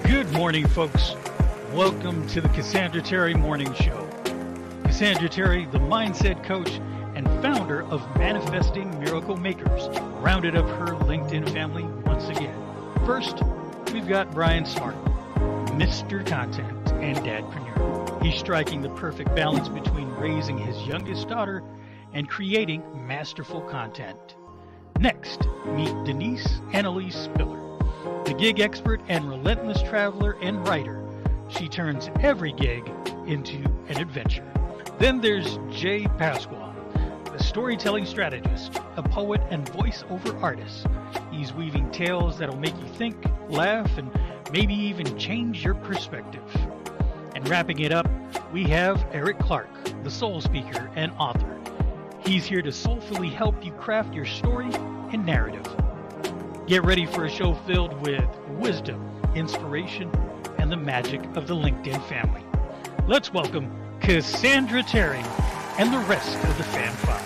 Good morning, folks. Welcome to the Cassandra Terry Morning Show. Cassandra Terry, the mindset coach and founder of Manifesting Miracle Makers, rounded up her LinkedIn family once again. First, we've got Brian Smart, Mr. Content and Dadpreneur. He's striking the perfect balance between raising his youngest daughter and creating masterful content. Next, meet Denise Annalise Spiller, the gig expert and relentless traveler and writer. She turns every gig into an adventure. Then there's Jay Pasquale, the storytelling strategist, a poet and voiceover artist. He's weaving tales that'll make you think, laugh, and maybe even change your perspective. And wrapping it up, we have Eric Clark, the soul speaker and author. He's here to soulfully help you craft your story and narrative. Get ready for a show filled with wisdom, inspiration, and the magic of the LinkedIn family. Let's welcome Cassandra Terry and the rest of the Fam Five.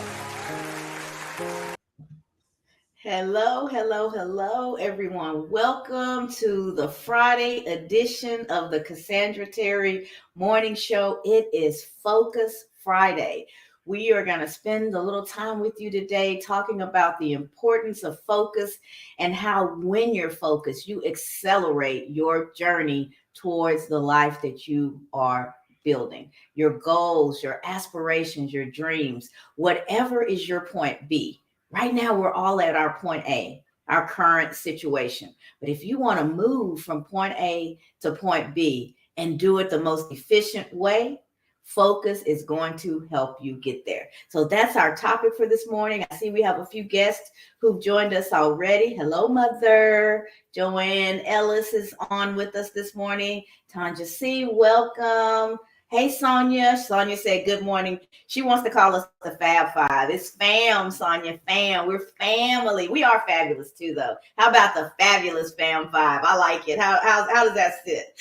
Hello, everyone. Welcome to the Friday edition of the Cassandra Terry Morning Show. It is Focus Friday. We are going to spend a little time with you today talking about the importance of focus and how when you're focused, you accelerate your journey towards the life that you are building. Your goals, your aspirations, your dreams, whatever is your point B. Right now, we're all at our point A, our current situation. But if you want to move from point A to point B and do it the most efficient way, focus is going to help you get there. So that's our topic for this morning. I see we have a few guests who've joined us already. Hello, Mother. Joanne Ellis is on with us this morning. Tanja C., welcome. Hey, Sonia. Sonia said good morning. She wants to call us the Fab Five. It's fam, Sonia, fam. We're family. We are fabulous too, though. How about the fabulous Fam Five? I like it. How does that sit?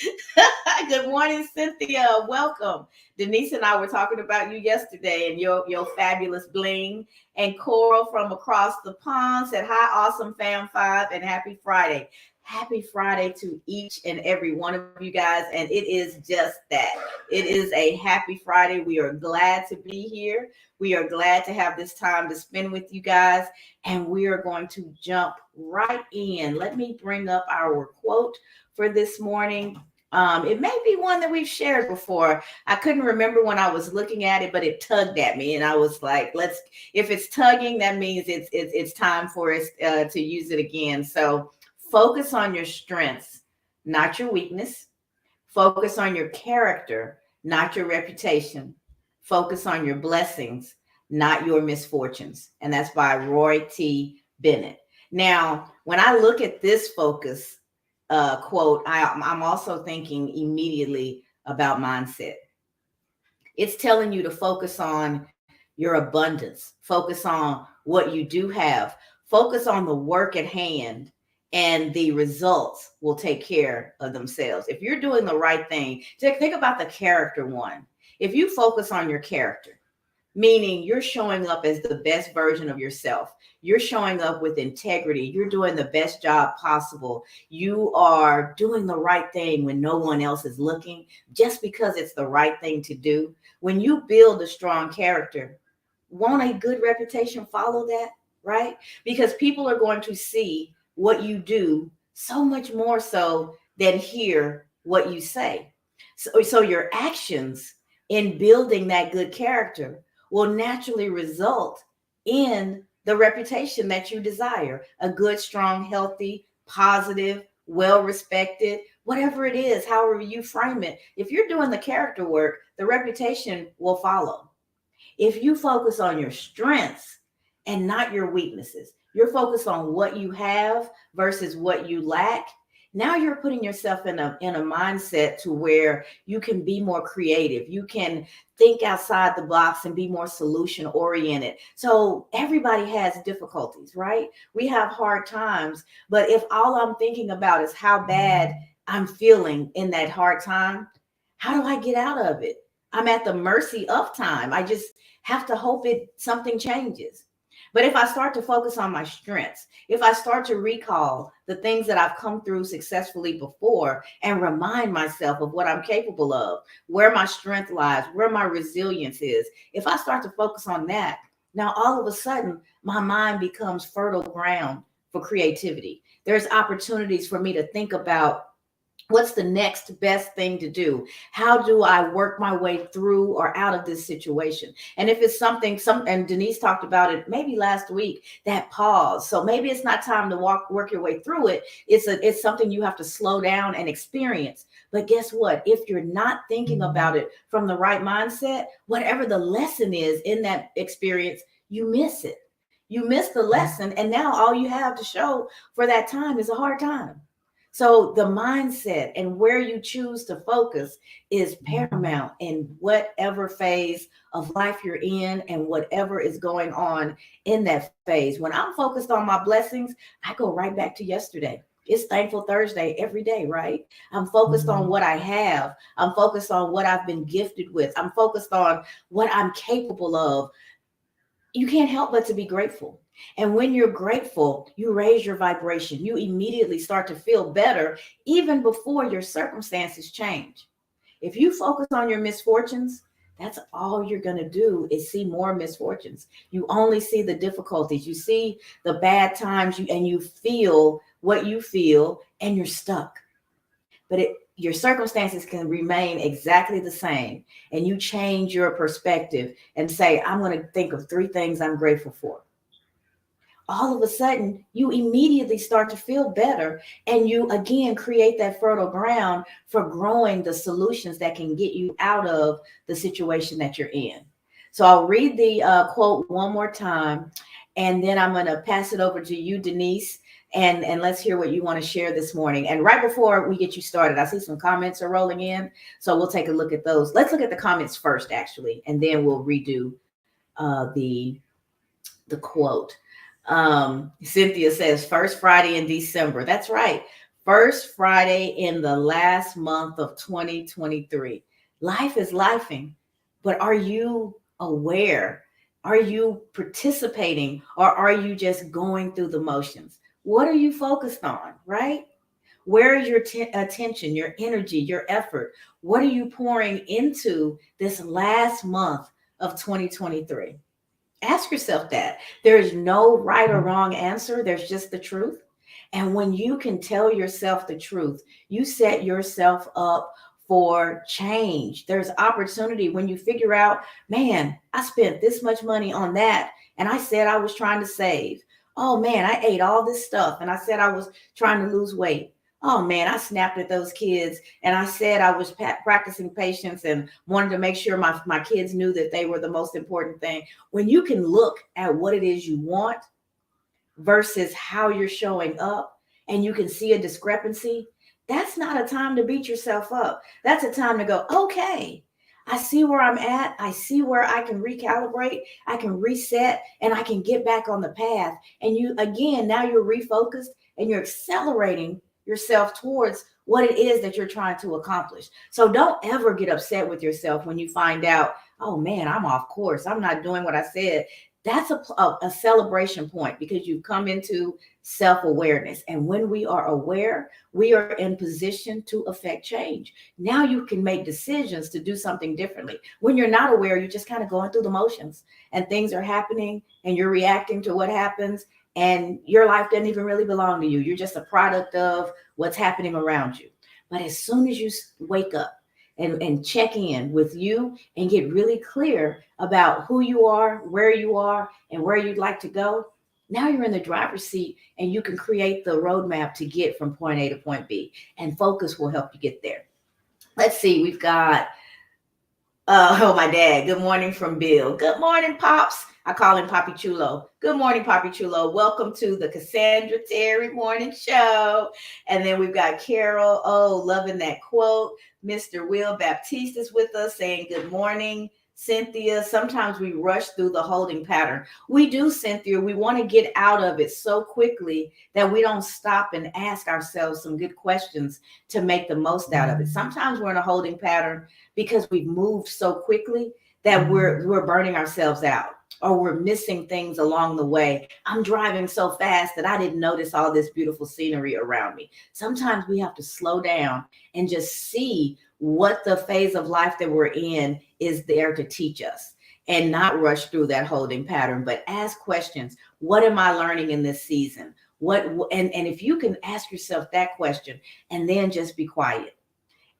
Good morning, Cynthia. Welcome. Denise and I were talking about you yesterday and your fabulous bling. And Coral from across the pond said, hi, awesome Fam Five, and happy Friday. Happy Friday to each and every one of you guys. And it is just that. It is a happy Friday. We are glad to be here. We are glad to have this time to spend with you guys. And we are going to jump right in. Let me bring up our quote for this morning. It may be one that we've shared before. I couldn't remember when I was looking at it, but it tugged at me. And I was like, if it's tugging, that means it's time for us to use it again. So focus on your strengths, not your weakness. Focus on your character, not your reputation. Focus on your blessings, not your misfortunes. And that's by Roy T. Bennett. Now, when I look at this focus quote, I'm also thinking immediately about mindset. It's telling you to focus on your abundance, focus on what you do have, focus on the work at hand, and the results will take care of themselves. If you're doing the right thing, think about the character one. If you focus on your character, meaning you're showing up as the best version of yourself, you're showing up with integrity, you're doing the best job possible, you are doing the right thing when no one else is looking, just because it's the right thing to do. When you build a strong character, won't a good reputation follow that, right? Because people are going to see what you do so much more so than hear what you say. So your actions in building that good character will naturally result in the reputation that you desire. A good, strong, healthy, positive, well-respected, whatever it is, however you frame it. If you're doing the character work, the reputation will follow. If you focus on your strengths and not your weaknesses, you're focused on what you have versus what you lack. Now you're putting yourself in a mindset to where you can be more creative. You can think outside the box and be more solution oriented. So everybody has difficulties, right? We have hard times, but if all I'm thinking about is how bad I'm feeling in that hard time, how do I get out of it? I'm at the mercy of time. I just have to hope something changes. But if I start to focus on my strengths, if I start to recall the things that I've come through successfully before and remind myself of what I'm capable of, where my strength lies, where my resilience is, if I start to focus on that, now all of a sudden my mind becomes fertile ground for creativity. There's opportunities for me to think about what's the next best thing to do. How do I work my way through or out of this situation? And if it's and Denise talked about it maybe last week, that pause. So maybe it's not time to work your way through it. It's something you have to slow down and experience. But guess what? If you're not thinking about it from the right mindset, whatever the lesson is in that experience, you miss it. You miss the lesson, and now all you have to show for that time is a hard time. So the mindset and where you choose to focus is paramount in whatever phase of life you're in and whatever is going on in that phase. When I'm focused on my blessings, I go right back to yesterday. It's Thankful Thursday every day, right? I'm focused on what I have. I'm focused on what I've been gifted with. I'm focused on what I'm capable of. You can't help but to be grateful. And when you're grateful, you raise your vibration. You immediately start to feel better even before your circumstances change. If you focus on your misfortunes, that's all you're going to do is see more misfortunes. You only see the difficulties. You see the bad times and you feel what you feel and you're stuck. But your circumstances can remain exactly the same, and you change your perspective and say, I'm going to think of 3 things I'm grateful for. All of a sudden, you immediately start to feel better, and you again create that fertile ground for growing the solutions that can get you out of the situation that you're in. So I'll read the quote one more time, and then I'm going to pass it over to you, Denise, and let's hear what you want to share this morning. And right before we get you started, I see some comments are rolling in, so we'll take a look at those. Let's look at the comments first, actually, and then we'll redo the quote. Cynthia says, first Friday in December. That's right. First Friday in the last month of 2023. Life is lifing, but are you aware? Are you participating, or are you just going through the motions? What are you focused on, right? Where is your attention, your energy, your effort? What are you pouring into this last month of 2023? Ask yourself that. There's no right or wrong answer. There's just the truth. And when you can tell yourself the truth, you set yourself up for change. There's opportunity when you figure out, man, I spent this much money on that, and I said I was trying to save. Oh man, I ate all this stuff, and I said I was trying to lose weight. Oh man, I snapped at those kids, and I said I was practicing patience and wanted to make sure my kids knew that they were the most important thing. When you can look at what it is you want versus how you're showing up, and you can see a discrepancy, that's not a time to beat yourself up. That's a time to go, okay, I see where I'm at. I see where I can recalibrate, I can reset, and I can get back on the path. And you, again, now you're refocused and you're accelerating yourself towards what it is that you're trying to accomplish. So don't ever get upset with yourself when you find out, oh man, I'm off course. I'm not doing what I said. That's a celebration point, because you've come into self-awareness. And when we are aware, we are in position to affect change. Now you can make decisions to do something differently. When you're not aware, you're just kind of going through the motions, and things are happening and you're reacting to what happens, and your life doesn't even really belong to you. You're just a product of what's happening around you. But as soon as you wake up and check in with you and get really clear about who you are, and where you'd like to go, now you're in the driver's seat, and you can create the roadmap to get from point A to point B, and focus will help you get there. Let's see, we've got, my dad. Good morning from Bill. Good morning, Pops. I call him Papi Chulo. Good morning, Papi Chulo. Welcome to the Cassandra Terry Morning Show. And then we've got Carol. Oh, loving that quote. Mr. Will Baptiste is with us saying good morning. Cynthia, sometimes we rush through the holding pattern. We do, Cynthia. We want to get out of it so quickly that we don't stop and ask ourselves some good questions to make the most out of it. Sometimes we're in a holding pattern because we've moved so quickly that we're burning ourselves out. or we're missing things along the way. I'm driving so fast that I didn't notice all this beautiful scenery around me. Sometimes we have to slow down and just see what the phase of life that we're in is there to teach us, and not rush through that holding pattern, but ask questions. What am I learning in this season? And if you can ask yourself that question and then just be quiet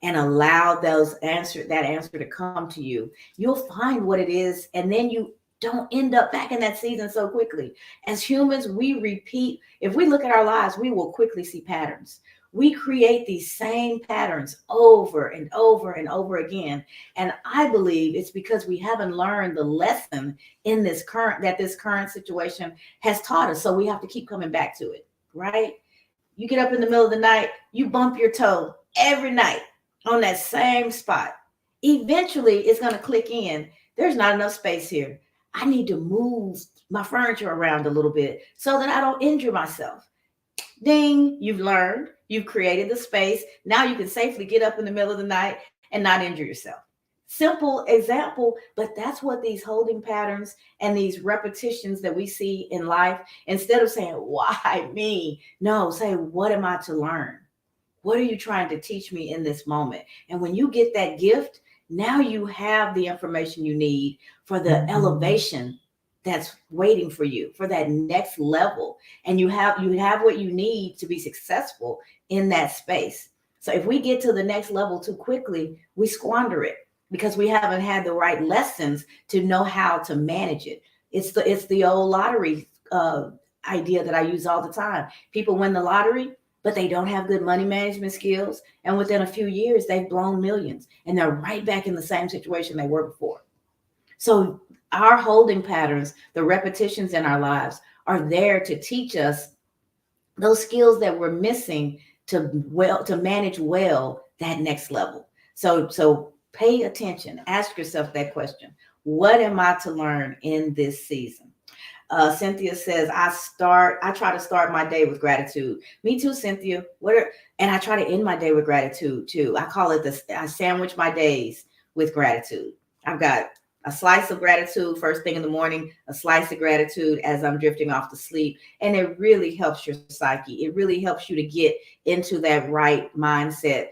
and allow that answer to come to you, you'll find what it is, and then you don't end up back in that season so quickly. As humans, we repeat. If we look at our lives, we will quickly see patterns. We create these same patterns over and over and over again. And I believe it's because we haven't learned the lesson in this current situation has taught us. So we have to keep coming back to it, right? You get up in the middle of the night, you bump your toe every night on that same spot. Eventually, it's going to click in. There's not enough space here. I need to move my furniture around a little bit so that I don't injure myself. Ding, you've learned, you've created the space. Now you can safely get up in the middle of the night and not injure yourself. Simple example, but that's what these holding patterns and these repetitions that we see in life, instead of saying, why me? No, say, what am I to learn? What are you trying to teach me in this moment? And when you get that gift, now you have the information you need for the elevation that's waiting for you, for that next level. And you have what you need to be successful in that space. So if we get to the next level too quickly, we squander it because we haven't had the right lessons to know how to manage it. It's the old lottery idea that I use all the time. People win the lottery, but they don't have good money management skills. And within a few years, they've blown millions and they're right back in the same situation they were before. So our holding patterns, the repetitions in our lives, are there to teach us those skills that we're missing to manage well that next level. So pay attention. Ask yourself that question. What am I to learn in this season? Cynthia says, I try to start my day with gratitude. Me too, Cynthia. And I try to end my day with gratitude too. I call it I sandwich my days with gratitude. I've got a slice of gratitude first thing in the morning, a slice of gratitude as I'm drifting off to sleep. And it really helps your psyche. It really helps you to get into that right mindset,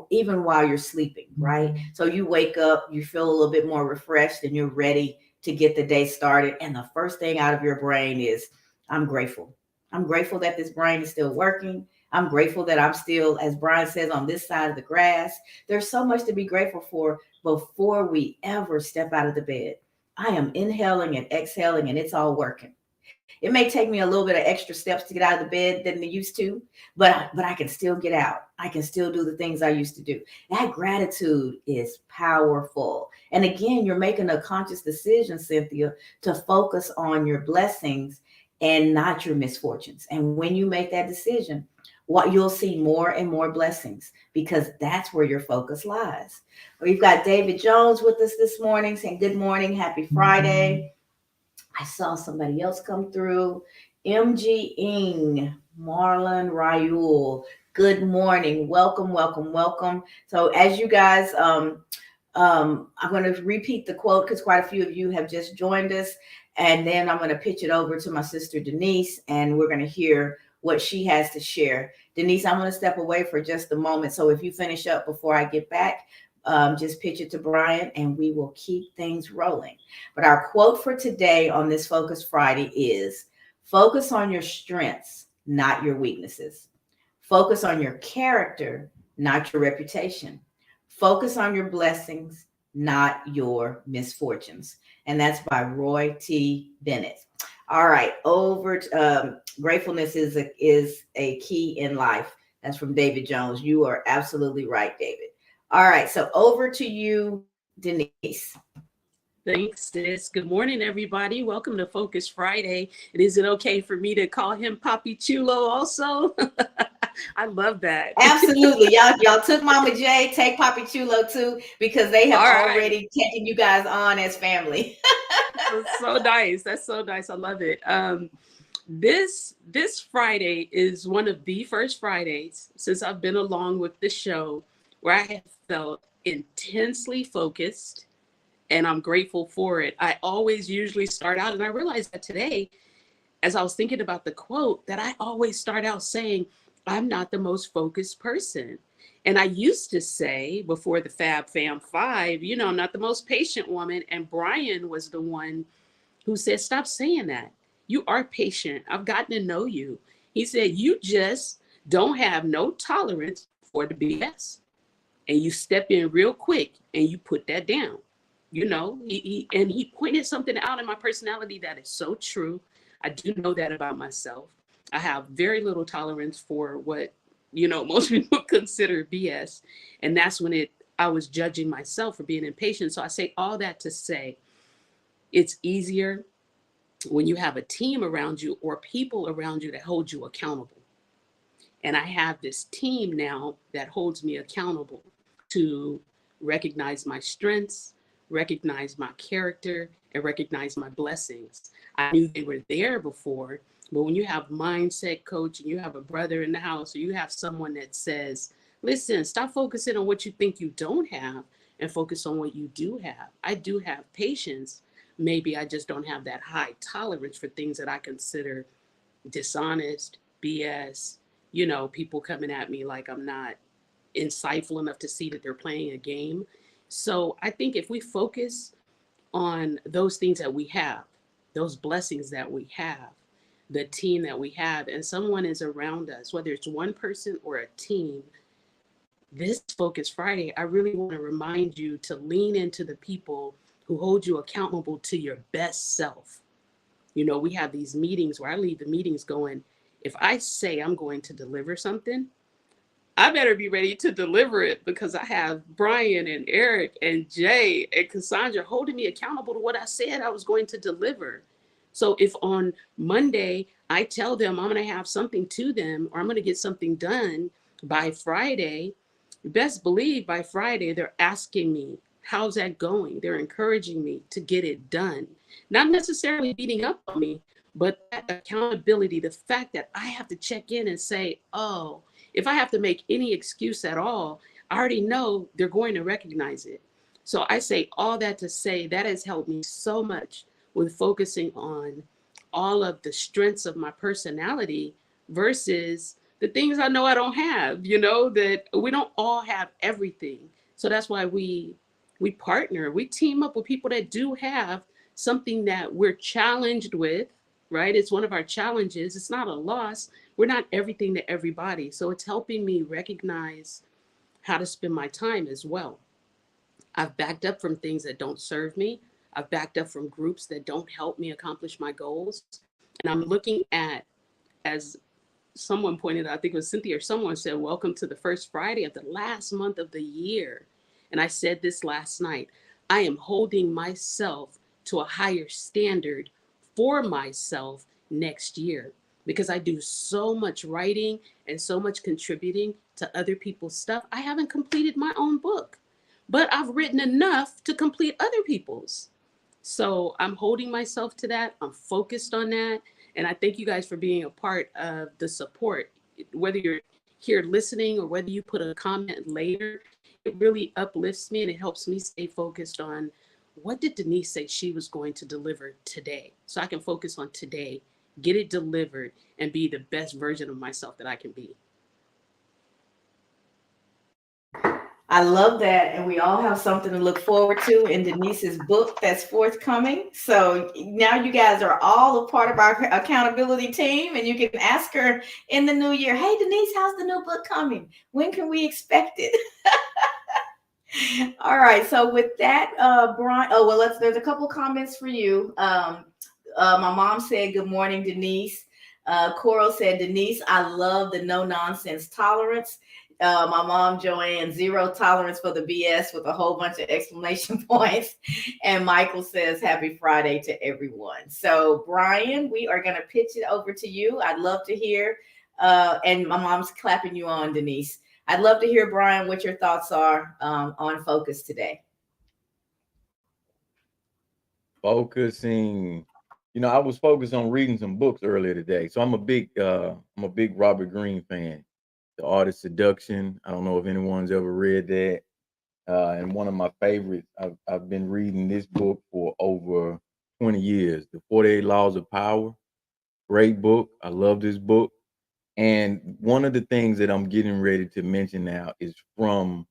even while you're sleeping, right? So you wake up, you feel a little bit more refreshed and you're ready to get the day started. And the first thing out of your brain is, I'm grateful. I'm grateful that this brain is still working. I'm grateful that I'm still, as Brian says, on this side of the grass. There's so much to be grateful for before we ever step out of the bed. I am inhaling and exhaling and it's all working. It may take me a little bit of extra steps to get out of the bed than it used to, but I can still get out. I can still do the things I used to do. That gratitude is powerful. And again, you're making a conscious decision, Cynthia, to focus on your blessings and not your misfortunes. And when you make that decision, what you'll see more and more blessings, because that's where your focus lies. We've got David Jones with us this morning saying, good morning, happy Friday. I saw somebody else come through. MG Ing, Marlon Rayul. Good morning. Welcome, welcome, welcome. So as you guys, I'm going to repeat the quote because quite a few of you have just joined us. And then I'm going to pitch it over to my sister, Denise, and we're going to hear what she has to share. Denise, I'm going to step away for just a moment. So if you finish up before I get back, just pitch it to Brian and we will keep things rolling. But our quote for today on this Focus Friday is, focus on your strengths, not your weaknesses. Focus on your character, not your reputation. Focus on your blessings, not your misfortunes. And that's by Roy T. Bennett. All right, gratefulness is a key in life. That's from David Jones. You are absolutely right, David. All right, so over to you, Denise. Thanks, sis. Good morning, everybody. Welcome to Focus Friday. And is it okay for me to call him Papi Chulo also? I love that. Absolutely. Y'all took Mama J, take Papi Chulo too, because they have already taken you guys on as family. That's so nice. That's so nice. I love it. This Friday is one of the first Fridays since I've been along with the show where I have felt intensely focused and I'm grateful for it. I always usually start out, and I realized that today, as I was thinking about the quote, that I always start out saying, I'm not the most focused person. And I used to say before the Fab Fam 5, you know, I'm not the most patient woman. And Brian was the one who said, stop saying that. You are patient. I've gotten to know you. He said, you just don't have no tolerance for the BS. And you step in real quick and you put that down. You know, he pointed something out in my personality that is so true. I do know that about myself. I have very little tolerance for what, you know, most people consider BS. And that's when I was judging myself for being impatient. So I say all that to say it's easier when you have a team around you or people around you that hold you accountable. And I have this team now that holds me accountable to recognize my strengths, recognize my character, and recognize my blessings. I knew they were there before, but when you have mindset coach and you have a brother in the house, or you have someone that says, listen, stop focusing on what you think you don't have and focus on what you do have. I do have patience. Maybe I just don't have that high tolerance for things that I consider dishonest, BS, you know, people coming at me like I'm not insightful enough to see that they're playing a game. So I think if we focus on those things that we have, those blessings that we have, the team that we have, and someone is around us, whether it's one person or a team, this Focus Friday, I really want to remind you to lean into the people who hold you accountable to your best self. You know, we have these meetings where I leave the meetings going, if I say I'm going to deliver something, I better be ready to deliver it because I have Brian and Eric and Jay and Cassandra holding me accountable to what I said I was going to deliver. So if on Monday I tell them I'm going to have something to them or I'm going to get something done by Friday, best believe by Friday they're asking me, how's that going? They're encouraging me to get it done. Not necessarily beating up on me, but that accountability, the fact that I have to check in and say, oh, if I have to make any excuse at all, I already know they're going to recognize it. So I say all that to say that has helped me so much with focusing on all of the strengths of my personality versus the things I know I don't have, you know, that we don't all have everything. So that's why we partner, we team up with people that do have something that we're challenged with, right? It's one of our challenges. It's not a loss. We're not everything to everybody. So it's helping me recognize how to spend my time as well. I've backed up from things that don't serve me. I've backed up from groups that don't help me accomplish my goals. And I'm looking at, as someone pointed out, I think it was Cynthia or someone said, welcome to the first Friday of the last month of the year. And I said this last night, I am holding myself to a higher standard for myself next year because I do so much writing and so much contributing to other people's stuff. I haven't completed my own book, but I've written enough to complete other people's. So I'm holding myself to that. I'm focused on that. And I thank you guys for being a part of the support, whether you're here listening or whether you put a comment later. It really uplifts me and it helps me stay focused on what did Denise say she was going to deliver today? So I can focus on today, get it delivered, and be the best version of myself that I can be. I love that. And we all have something to look forward to in Denise's book that's forthcoming. So now you guys are all a part of our accountability team, and you can ask her in the new year, hey, Denise, how's the new book coming? When can we expect it? All right. So with that, Brian, there's a couple comments for you. My mom said, good morning, Denise. Coral said, Denise, I love the no nonsense tolerance. My mom, Joanne, zero tolerance for the BS with a whole bunch of exclamation points. And Michael says, happy Friday to everyone. So Brian, we are going to pitch it over to you. I'd love to hear, and my mom's clapping you on, Denise. I'd love to hear, Brian, what your thoughts are on Focus today. Focusing, you know, I was focused on reading some books earlier today. So I'm a big Robert Greene fan. The Art of Seduction. I don't know if anyone's ever read that. and one of my favorites. I've been reading this book for over 20 years. The 48 Laws of Power. Great book. I love this book. And one of the things that I'm getting ready to mention now is from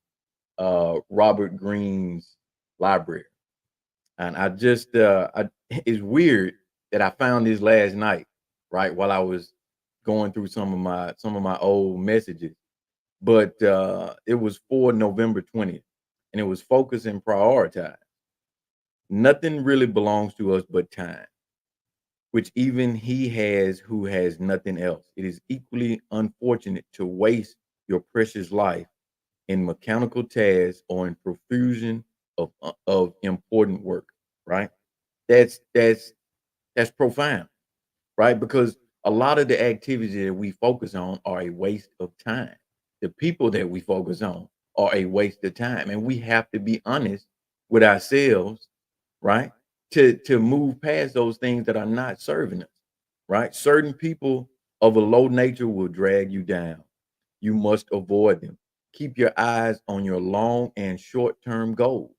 Robert Greene's library. And it's weird that I found this last night, right, while I was going through some of my old messages. But it was for November 20th, and it was focus and prioritize. Nothing really belongs to us but time, which even he has who has nothing else. It is equally unfortunate to waste your precious life in mechanical tasks or in profusion of important work, right? That's profound, right? Because a lot of the activities that we focus on are a waste of time. The people that we focus on are a waste of time. And we have to be honest with ourselves, right? To move past those things that are not serving us, right? Certain people of a low nature will drag you down. You must avoid them. Keep your eyes on your long and short term goals.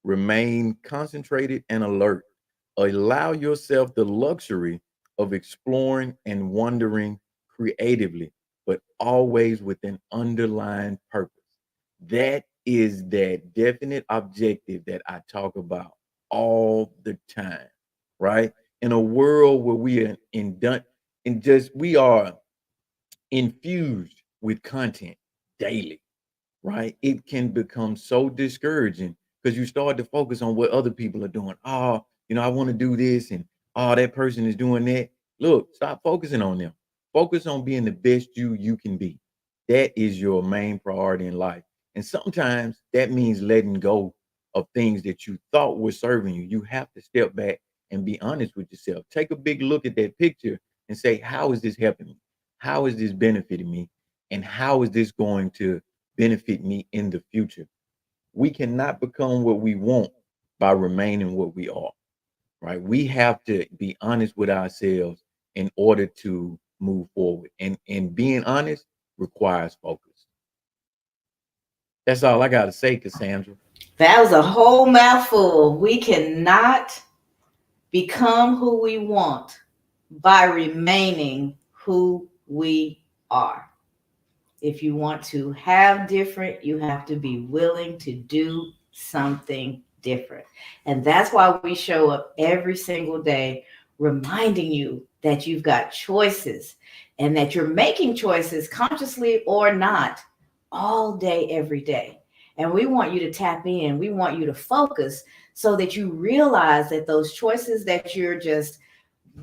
Remain concentrated and alert. Allow yourself the luxury of exploring and wondering creatively, but always with an underlying purpose. That is that definite objective that I talk about all the time, right? In a world where we are we are infused with content daily, right? It can become so discouraging because you start to focus on what other people are doing. Oh, I want to do this, and oh, that person is doing that. Look, stop focusing on them. Focus on being the best you can be. That is your main priority in life. And sometimes that means letting go of things that you thought were serving you. You have to step back and be honest with yourself. Take a big look at that picture and say, how is this helping me? How is this benefiting me? And how is this going to benefit me in the future? We cannot become what we want by remaining what we are, right? We have to be honest with ourselves in order to move forward. And being honest requires focus. That's all I got to say, Cassandra. That was a whole mouthful. We cannot become who we want by remaining who we are. If you want to have different, you have to be willing to do something different. And that's why we show up every single day reminding you that you've got choices and that you're making choices consciously or not all day, every day. And we want you to tap in. We want you to focus so that you realize that those choices that you're just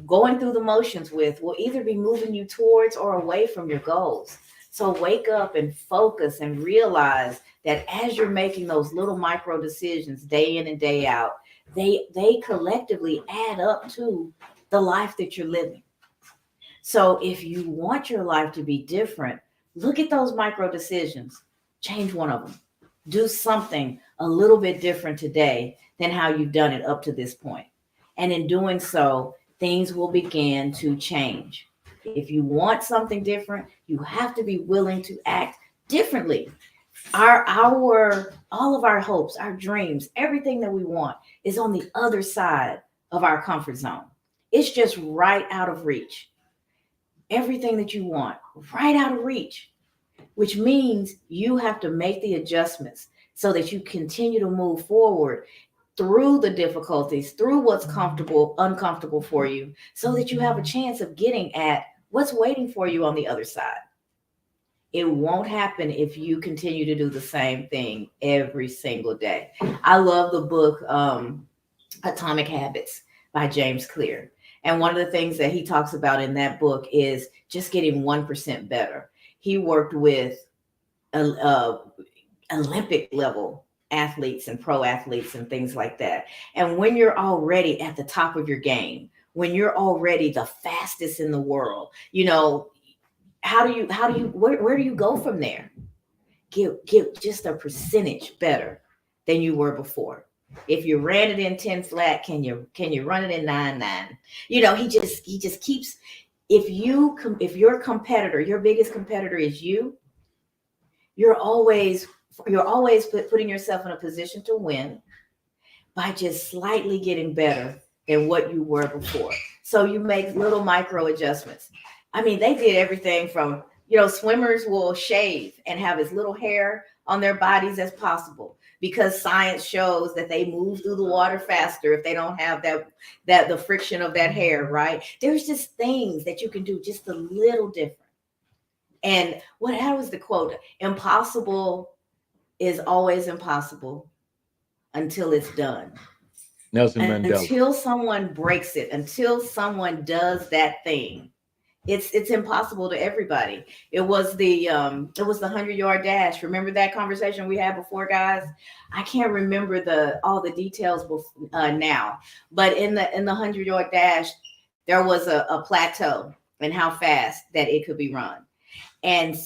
going through the motions with will either be moving you towards or away from your goals. So wake up and focus and realize that as you're making those little micro decisions day in and day out, they collectively add up to the life that you're living. So if you want your life to be different, look at those micro decisions. Change one of them. Do something a little bit different today than how you've done it up to this point. And in doing so, things will begin to change. If you want something different, you have to be willing to act differently. All of our hopes, our dreams, everything that we want is on the other side of our comfort zone. It's just right out of reach. Everything that you want, right out of reach, which means you have to make the adjustments so that you continue to move forward through the difficulties, through what's uncomfortable for you, so that you have a chance of getting at what's waiting for you on the other side. It won't happen if you continue to do the same thing every single day. I love the book Atomic Habits by James Clear. And one of the things that he talks about in that book is just getting 1% better. He worked with Olympic level athletes and pro athletes and things like that. And when you're already at the top of your game, when you're already the fastest in the world, where do you go from there? Get just a percentage better than you were before. If you ran it in 10 flat, can you run it in 9-9? He just keeps, if your competitor, your biggest competitor is you're always you're always putting yourself in a position to win by just slightly getting better than what you were before. So you make little micro adjustments. I mean, they did everything from, swimmers will shave and have as little hair on their bodies as possible because science shows that they move through the water faster if they don't have the friction of that hair, right? There's just things that you can do just a little different. And how was the quote? Impossible is always impossible until it's done. Nelson Mandela. Until someone breaks it, until someone does that thing, it's impossible to everybody. It was the 100-yard dash. Remember that conversation we had before, guys? I can't remember all the details now, but in the 100-yard dash, there was a plateau and how fast that it could be run, and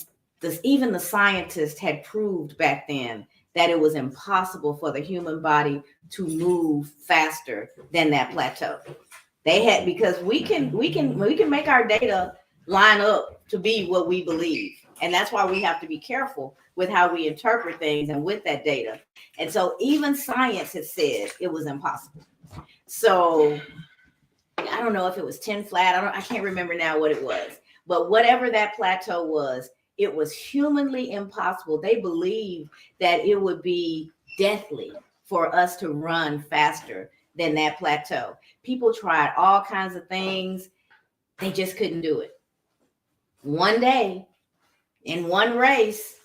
even the scientists had proved back then that it was impossible for the human body to move faster than that plateau. They had, because we can make our data line up to be what we believe. And that's why we have to be careful with how we interpret things and with that data. And so even science has said it was impossible. So I don't know if it was 10 flat. I can't remember now what it was, but whatever that plateau was, it was humanly impossible. They believed that it would be deathly for us to run faster than that plateau. People tried all kinds of things. They just couldn't do it. One day, in one race,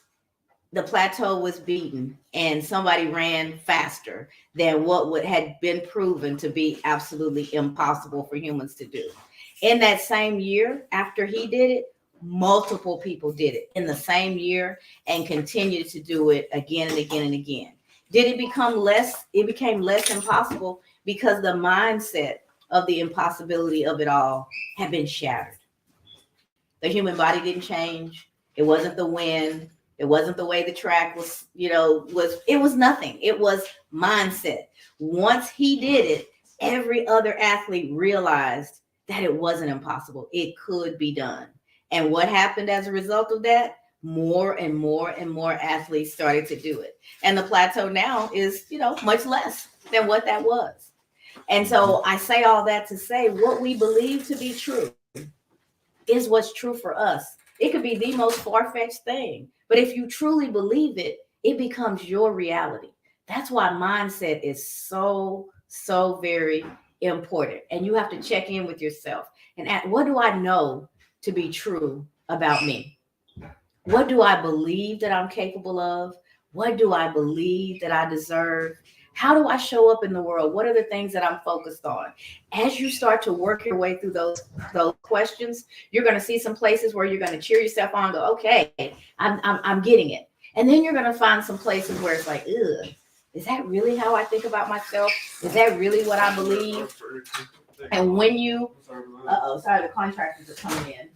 the plateau was beaten and somebody ran faster than what had been proven to be absolutely impossible for humans to do. In that same year, after he did it, multiple people did it in the same year and continued to do it again and again and again. Did it become less? It became less impossible because the mindset of the impossibility of it all had been shattered. The human body didn't change. It wasn't the wind. It wasn't the way the track was, it was nothing. It was mindset. Once he did it, every other athlete realized that it wasn't impossible. It could be done. And what happened as a result of that? More and more and more athletes started to do it. And the plateau now is, much less than what that was. And so I say all that to say what we believe to be true is what's true for us. It could be the most far-fetched thing, but if you truly believe it, it becomes your reality. That's why mindset is so, so very important. And you have to check in with yourself and ask, what do I know to be true about me? What do I believe that I'm capable of? What do I believe that I deserve? How do I show up in the world? What are the things that I'm focused on? As you start to work your way through those questions, you're going to see some places where you're going to cheer yourself on and go, okay, I'm getting it. And then you're going to find some places where it's like, ugh, is that really how I think about myself? Is that really what I believe? And when you, sorry, the contractors are coming in.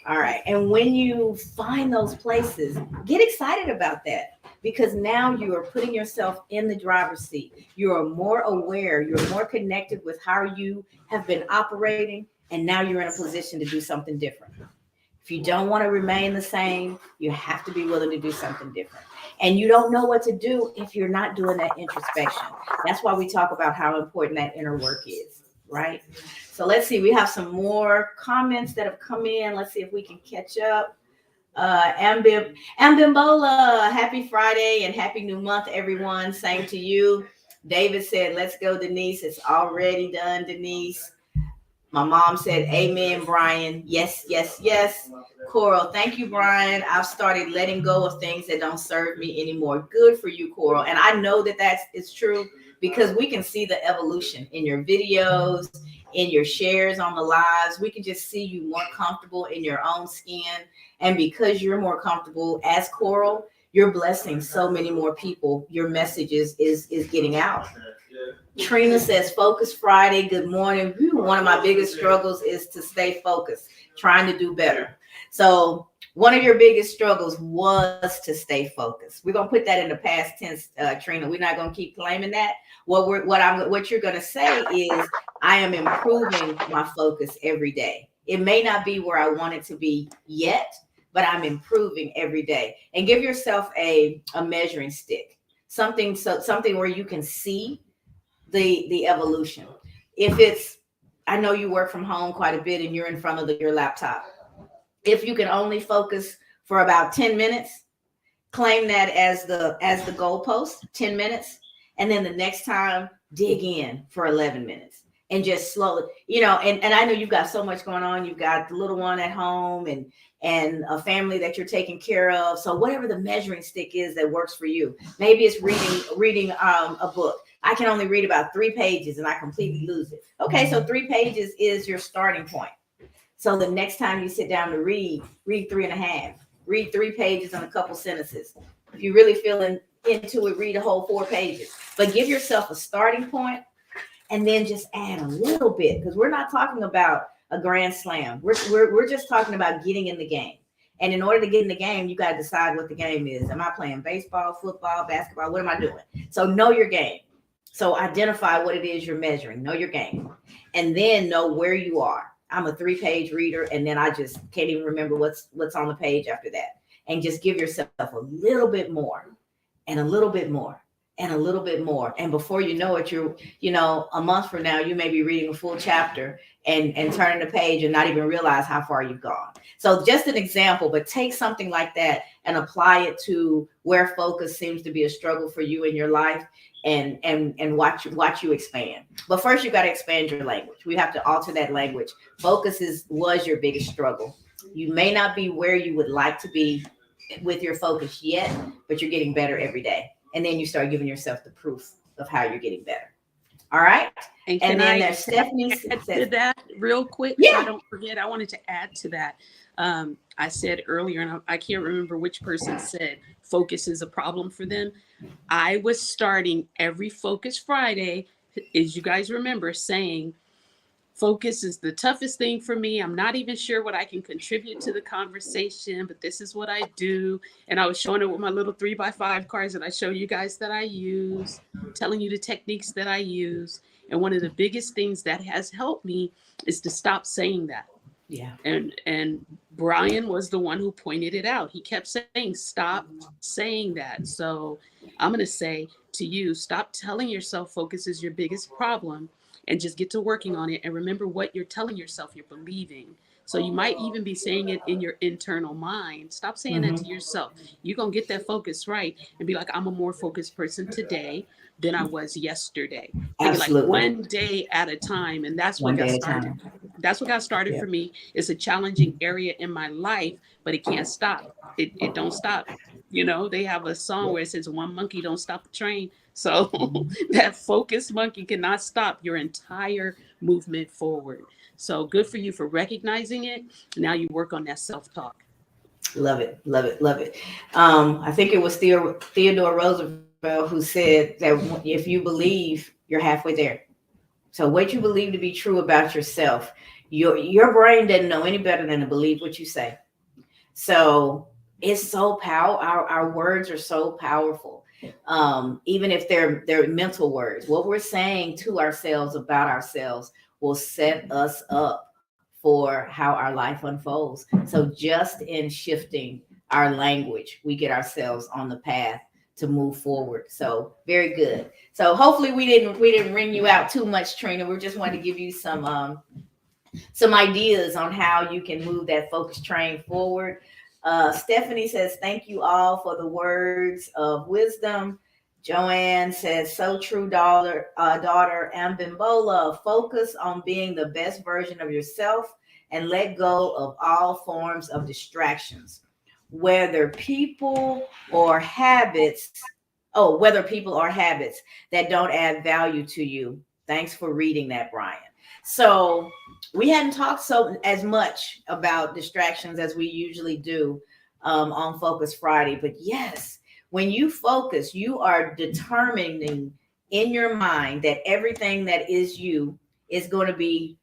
All right. And when you find those places, get excited about that. Because now you are putting yourself in the driver's seat. You are more aware. You're more connected with how you have been operating. And now you're in a position to do something different. If you don't want to remain the same, you have to be willing to do something different. And you don't know what to do if you're not doing that introspection. That's why we talk about how important that inner work is, right? So let's see. We have some more comments that have come in. Let's see if we can catch up. Ambimbola, happy Friday and happy new month, everyone. Same to you. David said, let's go, Denise. It's already done, Denise. My mom said, amen, Brian. Yes, yes, yes. Coral, thank you, Brian. I've started letting go of things that don't serve me anymore. Good for you, Coral. And I know that is true because we can see the evolution in your videos, in your shares on the lives. We can just see you more comfortable in your own skin. And because you're more comfortable as Coral, you're blessing so many more people. Your message is getting out. Trina says, Focus Friday. Good morning. One of my biggest struggles is to stay focused, trying to do better. So one of your biggest struggles was to stay focused. We're going to put that in the past tense, Trina. We're not going to keep claiming that. What you're going to say is, I am improving my focus every day. It may not be where I want it to be yet, but I'm improving every day. And give yourself a measuring stick, something where you can see the evolution. If it's, I know you work from home quite a bit and you're in front of your laptop. If you can only focus for about 10 minutes, claim that as the goalpost, 10 minutes. And then the next time, dig in for 11 minutes and just slowly, and I know you've got so much going on. You've got the little one at home and a family that you're taking care of. So whatever the measuring stick is that works for you, maybe it's reading a book. I can only read about 3 pages and I completely lose it. Okay, so 3 pages is your starting point. So the next time you sit down to read 3.5, read 3 pages and a couple sentences. If you're really feeling into it, read a whole 4 pages. But give yourself a starting point and then just add a little bit, because we're not talking about a grand slam. We're just talking about getting in the game. And in order to get in the game, you got to decide what the game is. Am I playing baseball, football, basketball? What am I doing? So know your game. So identify what it is you're measuring. Know your game. And then know where you are. I'm a 3-page reader, and then I just can't even remember what's on the page after that. And just give yourself a little bit more and a little bit more and a little bit more. And before you know it, a month from now, you may be reading a full chapter and turning the page and not even realize how far you've gone. So just an example, but take something like that and apply it to where focus seems to be a struggle for you in your life, and watch you expand. But first, you got to expand your language. We have to alter that language. Focus was your biggest struggle. You may not be where you would like to be with your focus yet, but you're getting better every day. And then you start giving yourself the proof of how you're getting better. All right. And then I there's Stephanie add to that real quick? Yeah. So I don't forget. I wanted to add to that. I said earlier, and I can't remember which person said focus is a problem for them. I was starting every Focus Friday, as you guys remember, saying focus is the toughest thing for me. I'm not even sure what I can contribute to the conversation, but this is what I do. And I was showing it with my little 3x5 cards that I show you guys that I use, telling you the techniques that I use. And one of the biggest things that has helped me is to stop saying that. Yeah. And Brian was the one who pointed it out. He kept saying, stop saying that. So I'm going to say to you, stop telling yourself focus is your biggest problem and just get to working on it. And remember what you're telling yourself you're believing. So you might even be saying it in your internal mind. Stop saying that to yourself. You're going to get that focus right and be like, I'm a more focused person today than I was yesterday. Absolutely. Like one day at a time. And that's what got started. That's what got started for me. It's a challenging area in my life, but it can't stop. It don't stop. They have a song where it says one monkey don't stop the train. So that focused monkey cannot stop your entire movement forward. So good for you for recognizing it. Now you work on that self-talk. Love it. Love it. Love it. I think it was Theodore Roosevelt who said that if you believe, you're halfway there. So what you believe to be true about yourself, your brain doesn't know any better than to believe what you say. So it's so powerful. Our words are so powerful. Even if they're mental words, what we're saying to ourselves about ourselves will set us up for how our life unfolds. So just in shifting our language, we get ourselves on the path to move forward. So very good. So hopefully we didn't ring you out too much, Trina. We just wanted to give you some ideas on how you can move that focus train forward. Stephanie says, thank you all for the words of wisdom. Joanne says, so true, daughter. Ambimbola, focus on being the best version of yourself and let go of all forms of distractions, whether people or habits that don't add value to you. Thanks for reading that, Brian. So we hadn't talked as much about distractions as we usually do on Focus Friday, but yes, when you focus, you are determining in your mind that everything that is you is going to be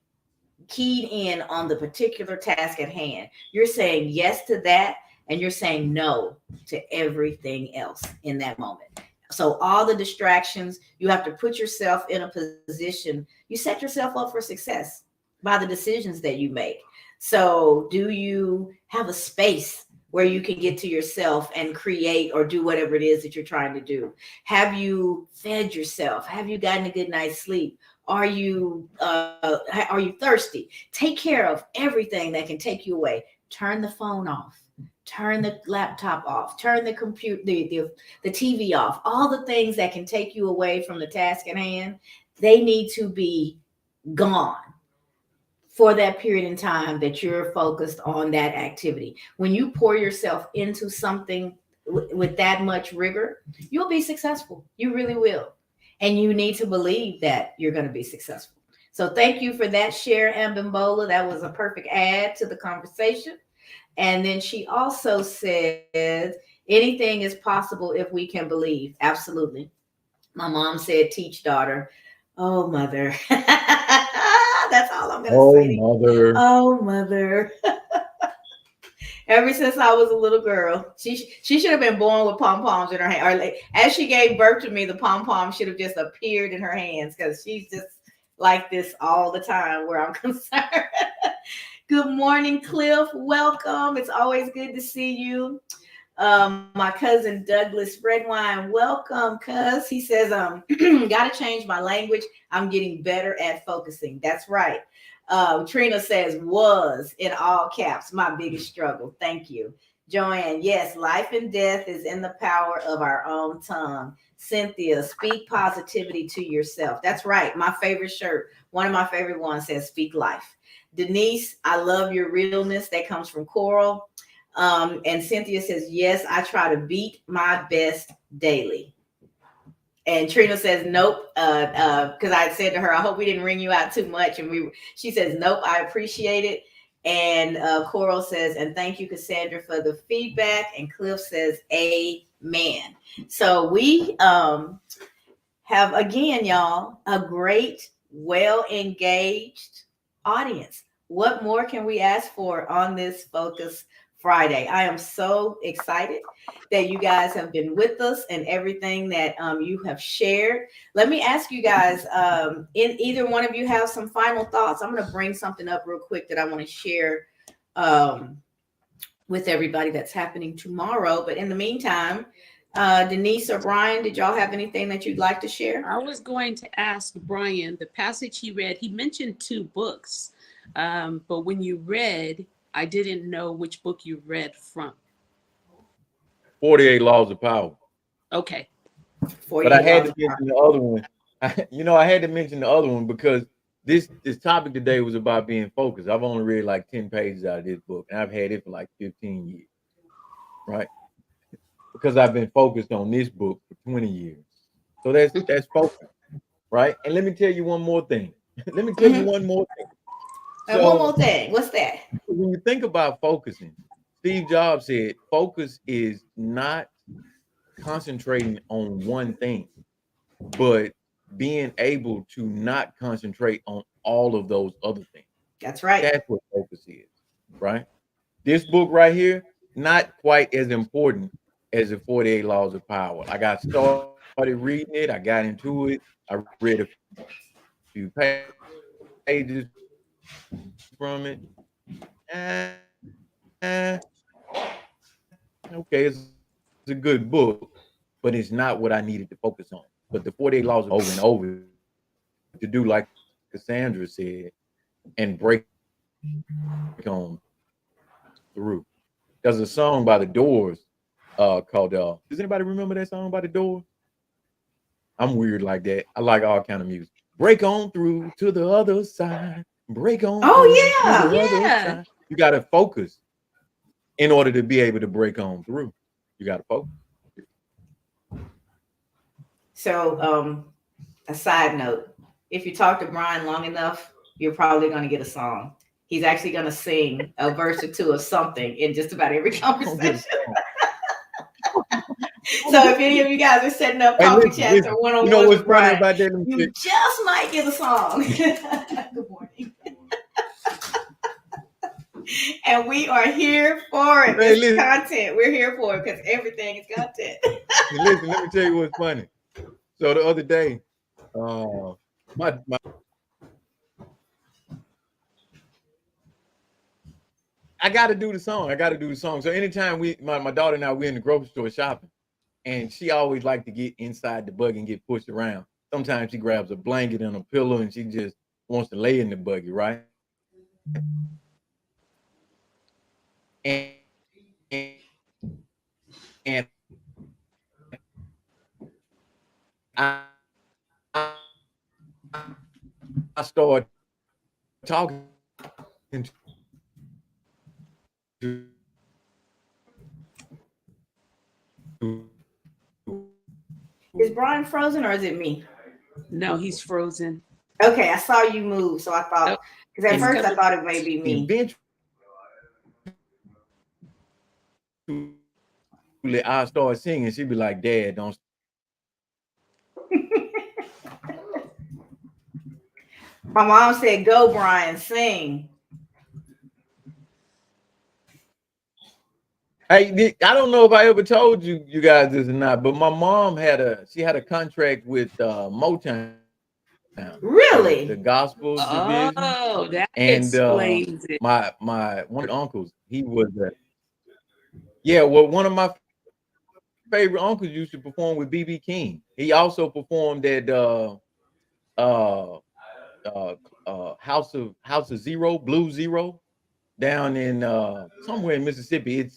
keyed in on the particular task at hand. You're saying yes to that, and you're saying no to everything else in that moment. So all the distractions, you have to put yourself in a position, you set yourself up for success by the decisions that you make. So do you have a space where you can get to yourself and create or do whatever it is that you're trying to do? Have you fed yourself? Have you gotten a good night's sleep? Are you thirsty? Take care of everything that can take you away. Turn the phone off. Turn the laptop off. Turn the computer, the TV off. All the things that can take you away from the task at hand, they need to be gone for that period in time that you're focused on that activity. When you pour yourself into something with that much rigor, you'll be successful. You really will. And you need to believe that you're going to be successful. So thank you for that share, Ambimbola. That was a perfect add to the conversation. And then she also said, anything is possible if we can believe. Absolutely. My mom said, teach, daughter. Oh, mother. That's all I'm going to say. Mother. Oh, mother. Ever since I was a little girl, she should have been born with pom-poms in her hand. Or like, as she gave birth to me, the pom-pom should have just appeared in her hands, because she's just like this all the time where I'm concerned. Good morning, Cliff. Welcome. It's always good to see you. My cousin Douglas Redwine, welcome, cuz. He says, gotta change my language. I'm getting better at focusing. That's right. Trina says, was in all caps, my biggest struggle. Thank you. Joanne, yes, life and death is in the power of our own tongue. Cynthia, speak positivity to yourself. That's right. My favorite shirt, one of my favorite ones, says speak life. Denise, I love your realness. That comes from Coral. And Cynthia says, yes, I try to beat my best daily. And Trina says, nope, because I said to her, I hope we didn't ring you out too much. And she says, nope, I appreciate it. And Coral says, and thank you, Cassandra, for the feedback. And Cliff says, amen. So we have, again, y'all, a great, well-engaged audience. What more can we ask for on this Focus Friday? I am so excited that you guys have been with us and everything that you have shared. Let me ask you guys, in either one of you have some final thoughts? I'm going to bring something up real quick that I want to share with everybody that's happening tomorrow. But in the meantime, Denise or Brian, did y'all have anything that you'd like to share? I was going to ask Brian, the passage he read, he mentioned 2 books, but when you read, I didn't know which book you read from. 48 Laws of Power. Okay. But I had to mention the other one. I had to mention the other one because this topic today was about being focused. I've only read like 10 pages out of this book, and I've had it for like 15 years, right? Because I've been focused on this book for 20 years. So that's focus, right? And let me tell you one more thing. Let me tell you one more thing. And one more thing. What's that? When you think about focusing, Steve Jobs said, focus is not concentrating on one thing, but being able to not concentrate on all of those other things. That's right. That's what focus is, right? This book right here, not quite as important as the 48 Laws of Power. I got started reading it. I got into it. I read a few pages from it. Okay, it's a good book, but it's not what I needed to focus on. But the 48 Laws over and over to do like Cassandra said and break on through. There's a song by the Doors called does anybody remember that song by the Doors? I'm weird like that. I like all kind of music. Break on through to the other side. Break on. Oh yeah, to the other side. You got to focus in order to be able to break on through. You got to focus. So, a side note: if you talk to Brian long enough, you're probably going to get a song. He's actually going to sing a verse or two of something in just about every conversation. So if any of you guys are setting up coffee chats or one-on-ones, you know what's with Brian, funny about that? you just might get a song. Good morning. And we are here for it. Hey, It's content. We're here for it because everything is content. Listen, let me tell you what's funny. So the other day, I got to do the song. So anytime my daughter and I, we're in the grocery store shopping, and she always like to get inside the buggy and get pushed around. Sometimes she grabs a blanket and a pillow and she just wants to lay in the buggy, right? And and I, I started talking to Is Brian frozen or is it me? No, he's frozen. Okay, I saw you move, so I thought, because at He's first I coming. thought it may be me. eventually I started singing. She'd be like, "Dad, don't." My mom said, "Go, Brian, sing." Hey, I don't know if I ever told you guys this or not, but my mom had a contract with Motown, Really? the gospel division, Oh, that and explains it. my one of the uncles, he was one of my favorite uncles used to perform with BB King. He also performed at uh, House of Zero, Blue Zero, down in somewhere in Mississippi.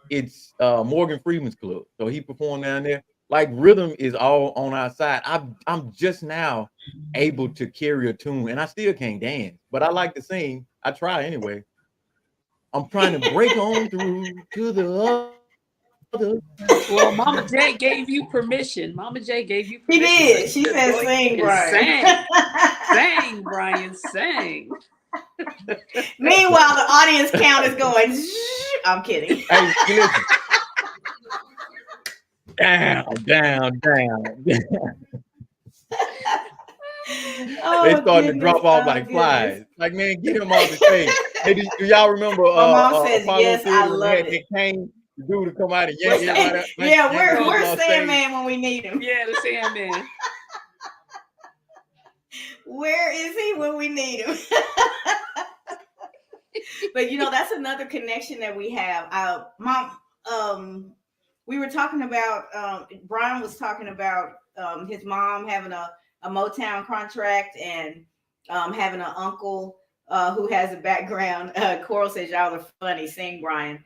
It's Morgan Freeman's club. So he performed down there. Like rhythm is all on our side. I'm just now able to carry a tune, and I still can't dance, but I like to sing. I try anyway. I'm trying to break on through to the other. Well, Mama J gave you permission. Mama J gave you He permission. So did. you She just said, go "Sing, and Brian." sang, Brian, sang. Meanwhile, the audience count is going. Zzz. I'm kidding. Hey, listen. Down. Oh, They starting to goodness. drop off Oh, like goodness. flies. Like, man, get him off the stage. Hey, do y'all remember My mom says, Apollo "Yes, I Theater when they love had it." that cane? The dude to come out and yank Where's everybody out, yeah, yank people where's off stage. Sandman when we need him? Yeah, the Sandman. Where is he when we need him? But that's another connection that we have. Mom, we were talking about. Brian was talking about his mom having a Motown contract and having an uncle who has a background. Coral says y'all are funny. Sing, Brian.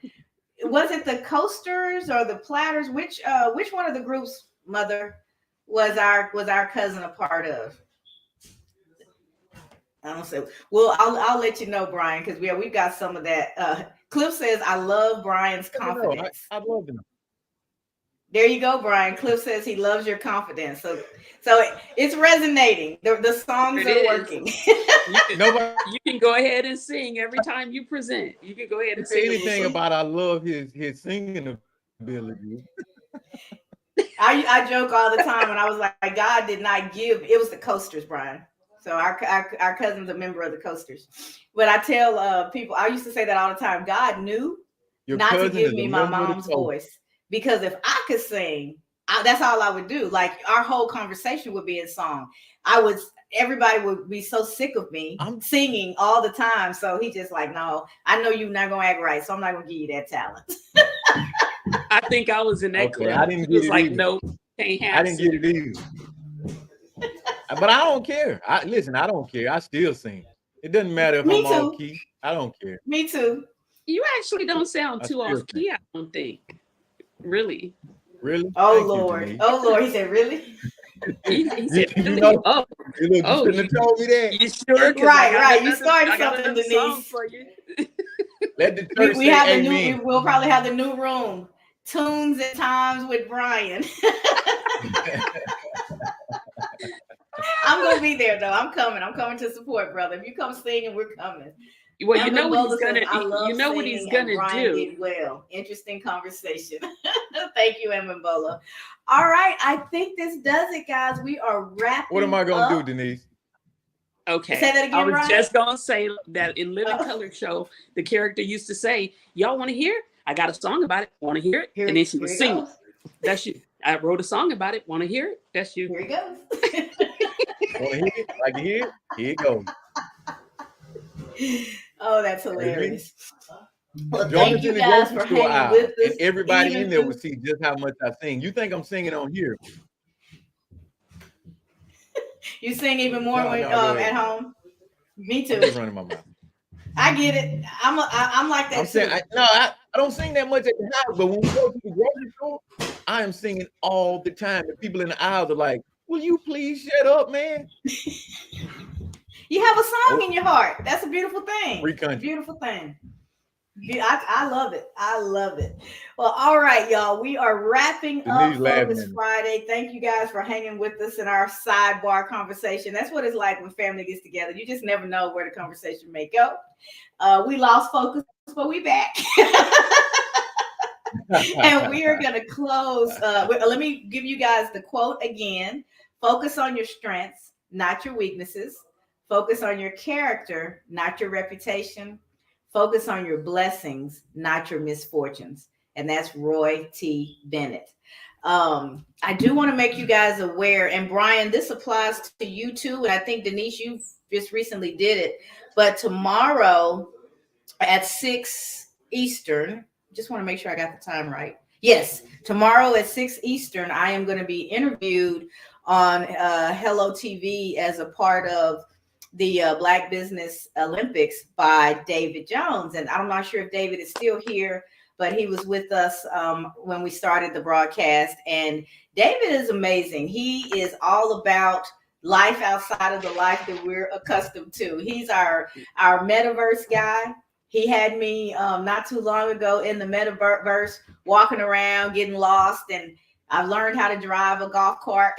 Was it the Coasters or the Platters? Which one of the groups, Mother, was our cousin a part of? I don't say. Well, I'll let you know, Brian, because we've got some of that. Cliff says, "I love Brian's confidence." I love them. There you go, Brian. Cliff says he loves your confidence. So it's resonating. The songs It are is. working. You can go ahead and sing every time you present. You can go ahead and Say sing anything about I love his singing ability. I joke all the time, and I was like, God did not give. It was the Coasters, Brian. So our cousin's a member of the Coasters. But I tell people, I used to say that all the time. God knew Your not to cousin give is me a my member of the mom's Coasters. voice, because if I could sing, that's all I would do. Like our whole conversation would be in song. Everybody would be so sick of me singing all the time. So he just like, no, I know you're not gonna act right, so I'm not gonna give you that talent. I think I was in that club. I didn't He was get it like, either. nope, can't have I didn't get it either. But I don't care. I don't care. I still sing. It doesn't matter if Me I'm too. off key. I don't care. Me too. You actually don't sound too off key, I don't think. Really? Really? Oh Thank Lord. You, oh Lord. He said, really? He said, really? You know, oh, you shouldn't have told me that. You sure? Right. You started something, Denise. Song for you. Let the church we say have amen. we'll probably have the new room. Tunes at times with Brian. I'm gonna be there though. I'm coming to support, brother. If you come singing, we're coming. Well, you know what he's gonna. I love you know what he's gonna Brian do. Did well. Interesting conversation. Thank you, Embola. All right, I think this does it, guys. We are wrapping. What am I gonna do, Denise? Okay. Say that again, I was Ryan? just gonna say that in Living Color Show, the character used to say, "Y'all want to hear? I got a song about it. Want to hear it?" And then she would sing it. That's you. I wrote a song about it. Want to hear it? That's you. Here it goes. Want to hear it? Like to hear it? Here it goes. Oh, that's hilarious. Well, Join thank us in you the guys grocery for store hanging aisle, with and us. everybody Even in there will through, see just how much I sing. You think I'm singing on here? you sing even more No, when no, go ahead. at home. Me I'm too. just running my mouth. I get it. I'm like that I'm saying, too. I don't sing that much at the house, but when we go to the grocery store, I am singing all the time. The people in the aisles are like, "Will you please shut up, man?" You have a song Oh, in your heart. That's a beautiful thing. free country. Beautiful thing. I love it. I love it. Well, all right, y'all. We are wrapping up Denise laughing Focus at me. Friday. Thank you guys for hanging with us in our sidebar conversation. That's what it's like when family gets together. You just never know where the conversation may go. We lost focus, but we back. And we are going to close. Let me give you guys the quote again. Focus on your strengths, not your weaknesses. Focus on your character, not your reputation. Focus on your blessings, not your misfortunes. And that's Roy T. Bennett. I do want to make you guys aware, and Brian, this applies to you too. And I think Denise, you just recently did it. But tomorrow at 6 Eastern, just want to make sure I got the time right. Yes, tomorrow at 6 Eastern, I am going to be interviewed on Hello TV as a part of the Black Business Olympics by David Jones. And I'm not sure if David is still here, but he was with us when we started the broadcast. And David is amazing. He is all about life outside of the life that we're accustomed to. He's our metaverse guy. He had me not too long ago in the metaverse, walking around, getting lost, and I've learned how to drive a golf cart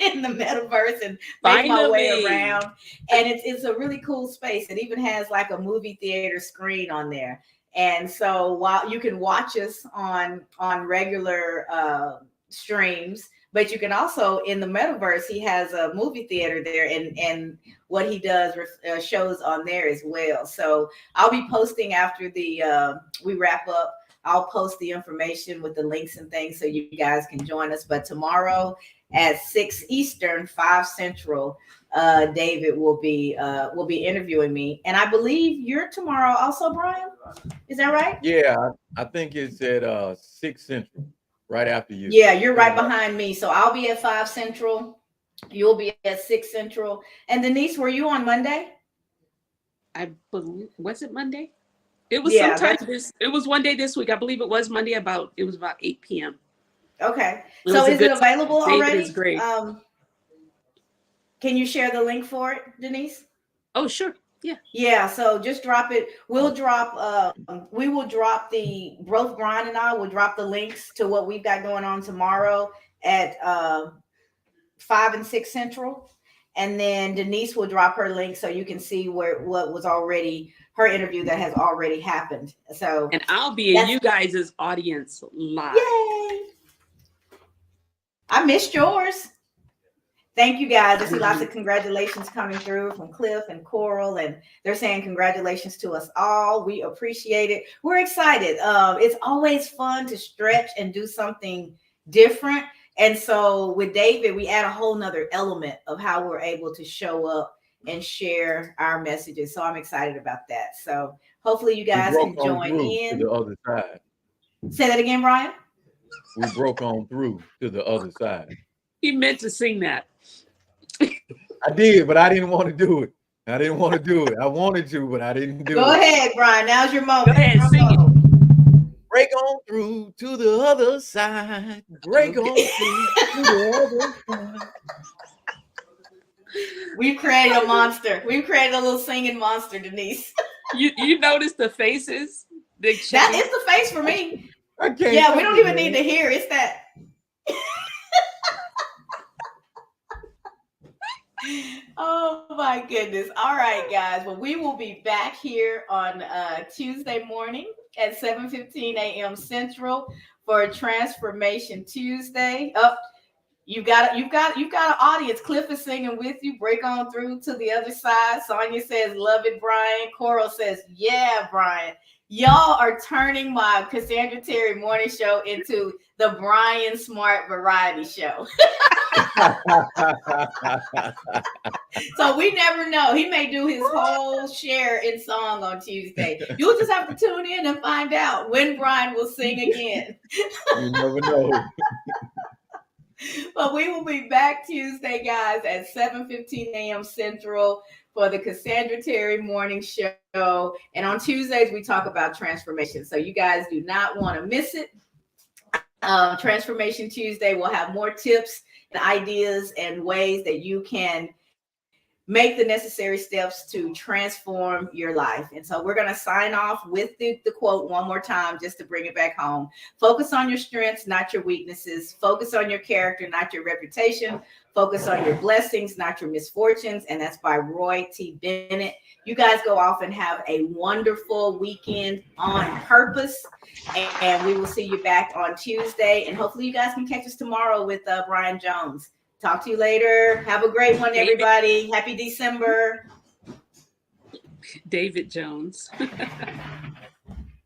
in the metaverse and make my way around. And it's a really cool space. It even has like a movie theater screen on there. And so while you can watch us on regular streams, but you can also in the metaverse, he has a movie theater there, and what he does shows on there as well. So I'll be posting after we wrap up. I'll post the information with the links and things so you guys can join us. But tomorrow at 6 Eastern, 5 Central, David will be interviewing me, and I believe you're tomorrow also, Brian. Is that right? Yeah, I think it's at 6 Central, right after you. Yeah, you're right behind me. So I'll be at 5 Central. You'll be at 6 Central. And Denise, were you on Monday? I believe, was it Monday? It was it was one day this week. I believe it was Monday it was about 8 p.m. Okay. So is it available already? David is great. Can you share the link for it, Denise? Oh, sure. Yeah. Yeah. So just drop it. We will drop both Brian and I will drop the links to what we've got going on tomorrow at 5 and 6 Central. And then Denise will drop her link so you can see what was already her interview that has already happened. So, and I'll be in you guys' audience live. Yay! I missed yours. Thank you guys. I see lots of congratulations coming through from Cliff and Coral, and they're saying congratulations to us all. We appreciate it. We're excited. It's always fun to stretch and do something different. And so with David, we add a whole nother element of how we're able to show up and share our messages. So I'm excited about that. So hopefully you guys can join in. To the other side. Say that again, Brian. We broke on through to the other side. He meant to sing that. I did, but I didn't want to do it. I wanted to, but I didn't do it. Go ahead, Brian. Now's your moment. Go ahead, sing it. Break on through to the other side. Break on through to the other side. We've created a monster. We've created a little singing monster, Denise. You notice the faces? That is the face for me. I can't. Yeah, we don't even need to hear. It's that. Oh my goodness. All right, guys. Well, we will be back here on Tuesday morning at 7:15 a.m. Central for Transformation Tuesday. You've got an audience. Cliff is singing with you. Break on through to the other side. Sonia says, "Love it, Brian." Coral says, "Yeah, Brian." Y'all are turning my Cassandra Terry morning show into the Brian Smart Variety Show. So we never know. He may do his whole share in song on Tuesday. You'll just have to tune in and find out when Brian will sing again. You never know. But we will be back Tuesday, guys, at 7:15 a.m. Central for the Cassandra Terry Morning Show. And on Tuesdays, we talk about transformation. So you guys do not want to miss it. Transformation Tuesday will have more tips and ideas and ways that you can make the necessary steps to transform your life. And so we're going to sign off with the quote one more time, just to bring it back home. Focus on your strengths, not your weaknesses. Focus on your character, not your reputation. Focus on your blessings, not your misfortunes. And that's by Roy T. Bennett. You guys go off and have a wonderful weekend on purpose. And we will see you back on Tuesday. And hopefully you guys can catch us tomorrow with Brian Jones. Talk to you later. Have a great one, everybody. Happy December. David Jones.